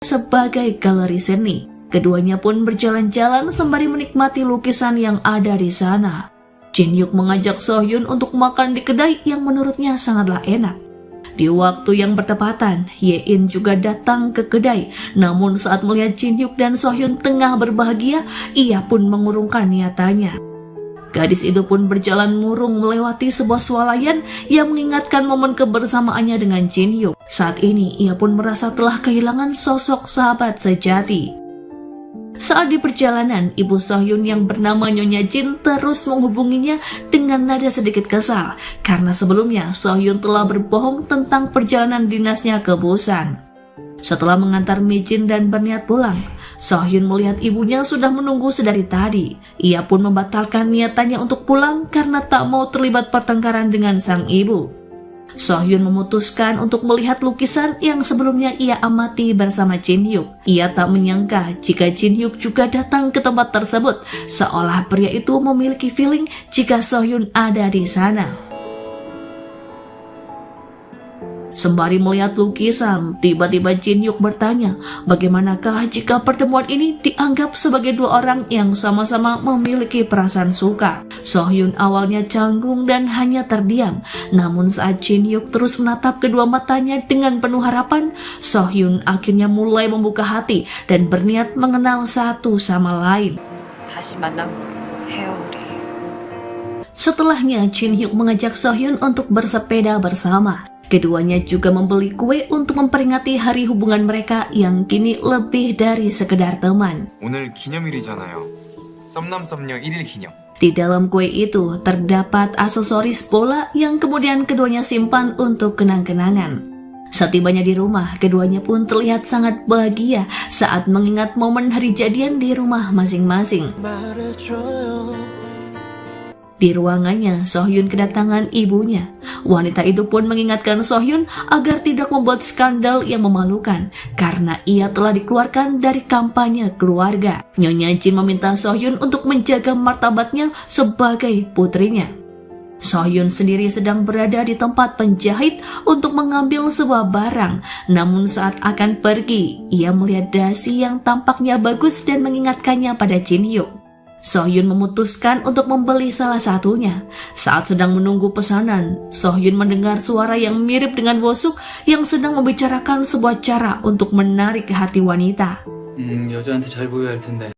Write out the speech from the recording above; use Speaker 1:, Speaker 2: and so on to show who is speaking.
Speaker 1: sebagai galeri seni. Keduanya pun berjalan-jalan sembari menikmati lukisan yang ada di sana. Jin Hyuk mengajak So-hyun untuk makan di kedai yang menurutnya sangatlah enak. Di waktu yang bertepatan, Ye-in juga datang ke kedai. Namun saat melihat Jin Hyuk dan So-hyun tengah berbahagia, ia pun mengurungkan niatannya. Gadis itu pun berjalan murung melewati sebuah swalayan yang mengingatkan momen kebersamaannya dengan Jin Hyuk. Saat ini ia pun merasa telah kehilangan sosok sahabat sejati. Saat di perjalanan, ibu So-hyun yang bernama Nyonya Jin terus menghubunginya dengan nada sedikit kesal karena sebelumnya So-hyun telah berbohong tentang perjalanan dinasnya ke Busan. Setelah mengantar Mi-jin dan berniat pulang, So-hyun melihat ibunya sudah menunggu sedari tadi. Ia pun membatalkan niatannya untuk pulang karena tak mau terlibat pertengkaran dengan sang ibu. So-hyun memutuskan untuk melihat lukisan yang sebelumnya ia amati bersama Jin Hyuk. Ia tak menyangka jika Jin Hyuk juga datang ke tempat tersebut, seolah pria itu memiliki feeling jika So-hyun ada di sana. Sembari melihat lukisan, tiba-tiba Jin Hyuk bertanya, bagaimanakah jika pertemuan ini dianggap sebagai dua orang yang sama-sama memiliki perasaan suka? So-hyun awalnya canggung dan hanya terdiam, namun saat Jin Hyuk terus menatap kedua matanya dengan penuh harapan, So-hyun akhirnya mulai membuka hati dan berniat mengenal satu sama lain. Setelahnya, Jin Hyuk mengajak So-hyun untuk bersepeda bersama. Keduanya juga membeli kue untuk memperingati hari hubungan mereka yang kini lebih dari sekedar teman.
Speaker 2: 오늘 기념일이잖아요. 썸남썸녀 1일 기념.
Speaker 1: Di dalam kue itu terdapat aksesoris bola yang kemudian keduanya simpan untuk kenang-kenangan. Setibanya di rumah, keduanya pun terlihat sangat bahagia saat mengingat momen hari jadian di rumah masing-masing. Di ruangannya, So-hyun kedatangan ibunya. Wanita itu pun mengingatkan So-hyun agar tidak membuat skandal yang memalukan karena ia telah dikeluarkan dari kampanye keluarga. Nyonya Jin meminta So-hyun untuk menjaga martabatnya sebagai putrinya. So-hyun sendiri sedang berada di tempat penjahit untuk mengambil sebuah barang. Namun saat akan pergi, ia melihat dasi yang tampaknya bagus dan mengingatkannya pada Jin Hyuk. So-hyun memutuskan untuk membeli salah satunya. Saat sedang menunggu pesanan, So-hyun mendengar suara yang mirip dengan Woo-suk yang sedang membicarakan sebuah cara untuk menarik hati wanita.
Speaker 3: 여자한테 잘 보여야 할 텐데.